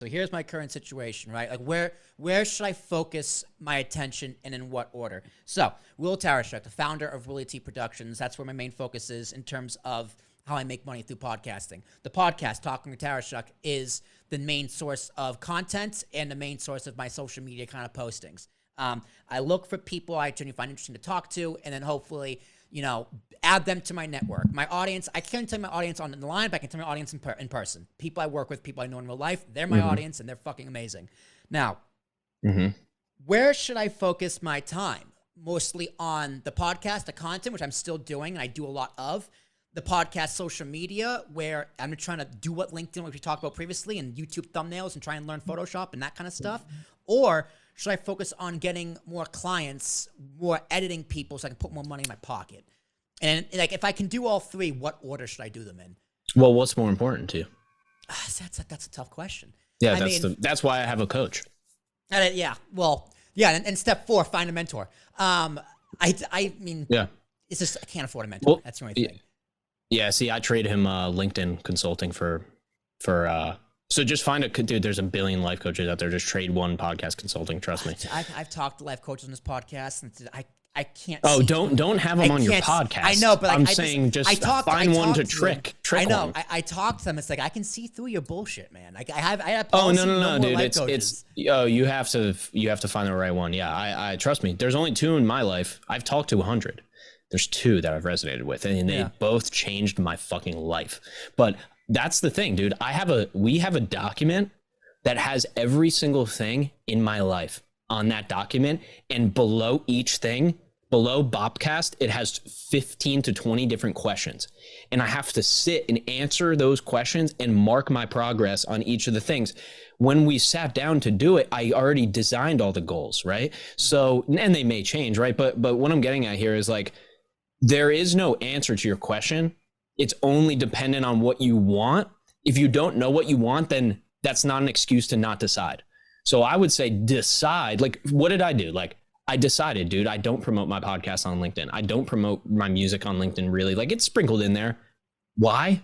So here's my current situation, right? Like where should I focus my attention and in what order? So Will Tarashuk, the founder of Willie T Productions, that's where my main focus is in terms of how I make money through podcasting. The podcast, Talking with Tarashuk, is the main source of content and the main source of my social media kind of postings. I look for people I genuinely find interesting to talk to, and then hopefully, add them to my network. My audience, I can't tell my audience on the line, but I can tell my audience in person. People I work with, people I know in real life, they're my audience, and they're fucking amazing. Now, where should I focus my time? Mostly on the podcast, the content, which I'm still doing, and I do a lot of. The podcast social media, where I'm trying to do what LinkedIn, which we talked about previously, and YouTube thumbnails and try and learn Photoshop and that kind of stuff. Or should I focus on getting more clients, more editing people so I can put more money in my pocket? And like, if I can do all three, what order should I do them in? Well, what's more important to you? That's a tough question. Yeah, that's why I have a coach. And step 4, find a mentor. I mean, it's just I can't afford a mentor. Well, that's the only thing. Yeah, see, I trade him LinkedIn consulting for so just find a dude. There's a billion life coaches out there. Just trade one podcast consulting. Trust me. I've talked to life coaches on this podcast, and I can't. Oh, don't have them on your podcast. I know, but I'm saying find one to trick. I know. One. I talk to them. It's like I can see through your bullshit, man. I have. Oh no, dude. It's you have to find the right one. Yeah, I trust me. There's only 2 in my life. I've talked to 100. There's 2 that I've resonated with, and they both changed my fucking life. But that's the thing, dude. We have a document that has every single thing in my life on that document, and below each thing, below Bobcast, it has 15 to 20 different questions, and I have to sit and answer those questions and mark my progress on each of the things. When we sat down to do it, I already designed all the goals, right? So, and they may change, right? But what I'm getting at here is like, there is no answer to your question. It's only dependent on what you want. If you don't know what you want, then that's not an excuse to not decide. So I would say decide. Like, what did I do? Like, I decided, dude, I don't promote my podcast on LinkedIn. I don't promote my music on LinkedIn, really. Like, it's sprinkled in there. Why?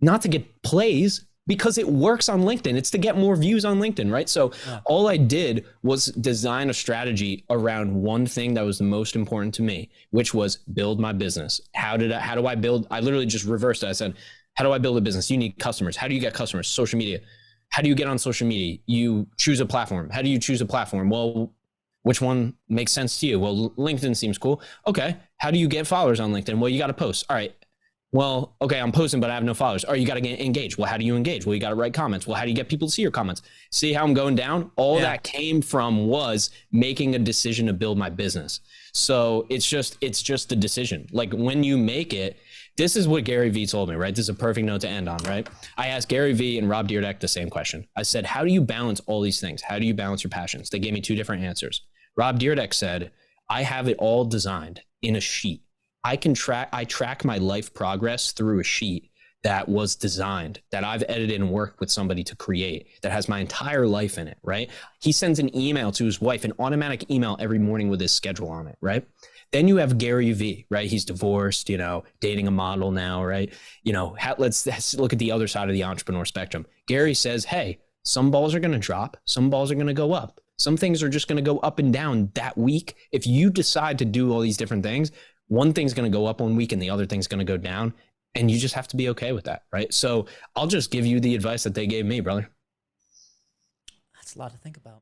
Not to get plays, because it works on LinkedIn. It's to get more views on LinkedIn, right? So all I did was design a strategy around one thing that was the most important to me, which was build my business. How do I build? I literally just reversed it. I said, how do I build a business? You need customers. How do you get customers? Social media. How do you get on social media? You choose a platform. How do you choose a platform? Well, which one makes sense to you? Well, LinkedIn seems cool. Okay. How do you get followers on LinkedIn? Well, you got to post. All right. Well, okay, I'm posting, but I have no followers. Oh, you got to get engaged. Well, how do you engage? Well, you got to write comments. Well, how do you get people to see your comments? See how I'm going down? All that came from was making a decision to build my business. So it's just the decision. Like, when you make it, this is what Gary Vee told me, right? This is a perfect note to end on, right? I asked Gary Vee and Rob Dyrdek the same question. I said, how do you balance all these things? How do you balance your passions? They gave me 2 different answers. Rob Dyrdek said, I have it all designed in a sheet. I track my life progress through a sheet that was designed, that I've edited and worked with somebody to create, that has my entire life in it, right? He sends an email to his wife, an automatic email every morning with his schedule on it, right? Then you have Gary Vee, right? He's divorced, dating a model now, right? Let's look at the other side of the entrepreneur spectrum. Gary says, hey, some balls are going to drop, some balls are going to go up. Some things are just going to go up and down that week. If you decide to do all these different things, one thing's going to go up one week and the other thing's going to go down, and you just have to be okay with that, right? So I'll just give you the advice that they gave me, brother. That's a lot to think about.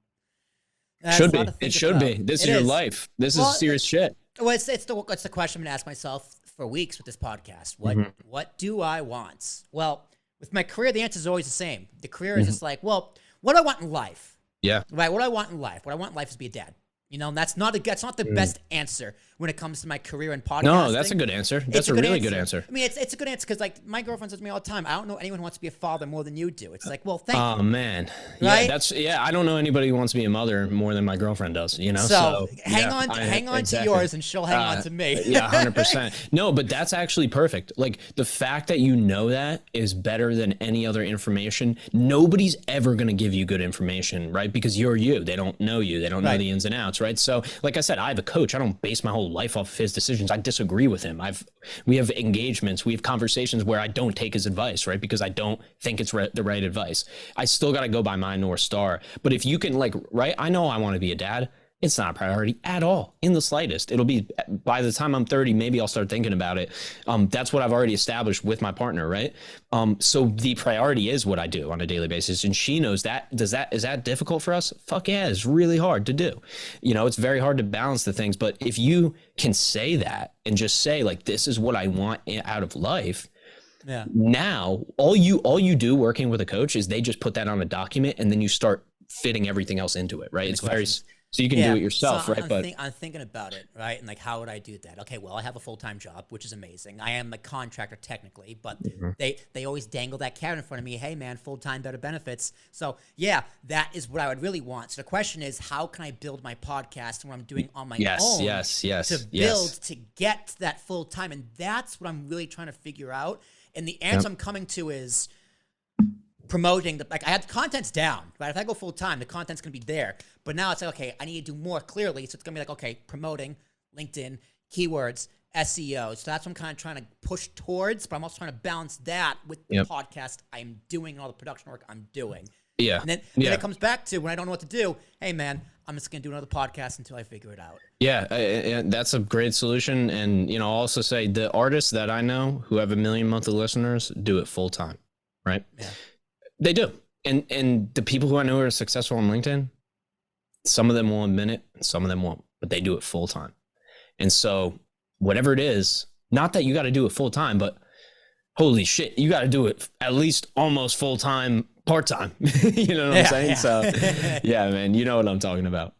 It should be. This is your life. This is serious shit. Well, it's the question I'm going to ask myself for weeks with this podcast. What do I want? Well, with my career, the answer is always the same. The career is just like, well, what do I want in life? Yeah. Right. What do I want in life? What I want in life is to be a dad. And that's not the best answer when it comes to my career and podcasting. No, that's a good answer. That's a really good answer. I mean, it's a good answer because, like, my girlfriend says to me all the time, I don't know anyone who wants to be a father more than you do. It's like, well, thank you. Oh, man. Right? I don't know anybody who wants to be a mother more than my girlfriend does, So hang on to yours and she'll hang on to me. Yeah, 100%. No, but that's actually perfect. Like, the fact that you know that is better than any other information. Nobody's ever going to give you good information, right? Because you're you. They don't know you. They don't know the ins and outs. wants, right? So like I said, I have a coach. I don't base my whole life off of his decisions. I disagree with him. We have engagements, we have conversations where I don't take his advice, right? Because I don't think it's the right advice. I still got to go by my North Star. But if you can, like, right, I know I want to be a dad. It's not a priority at all, in the slightest. It'll be, by the time I'm 30, maybe I'll start thinking about it. That's what I've already established with my partner, right? So the priority is what I do on a daily basis, and she knows that. Is that difficult for us? Fuck yeah, it's really hard to do. You know, it's very hard to balance the things. But if you can say that and just say, like, this is what I want out of life. Yeah. Now, all you do working with a coach is they just put that on a document, and then you start fitting everything else into it, right? It's very. So you can do it yourself, right? I'm thinking about it, right? And like, how would I do that? Okay, well, I have a full-time job, which is amazing. I am a contractor technically, but they always dangle that carrot in front of me. Hey, man, full-time, better benefits. So yeah, that is what I would really want. So the question is, how can I build my podcast and what I'm doing on my own? To build to get to that full-time, and that's what I'm really trying to figure out. And the answer I'm coming to is promoting I had the content's down, right? If I go full time, the content's gonna be there. But now it's like, okay, I need to do more clearly. So it's gonna be like, okay, promoting LinkedIn, keywords, SEO. So that's what I'm kind of trying to push towards, but I'm also trying to balance that with the podcast I'm doing and all the production work I'm doing. Yeah. And then it comes back to when I don't know what to do, hey man, I'm just gonna do another podcast until I figure it out. Yeah, that's a great solution. And I'll also say the artists that I know who have 1 million monthly listeners do it full time, right? Yeah. They do. And the people who I know are successful on LinkedIn, some of them will admit it, and some of them won't, but they do it full time. And so whatever it is, not that you got to do it full time, but holy shit, you got to do it at least almost full time, part time. You know what I'm saying? Yeah. So yeah, man, you know what I'm talking about.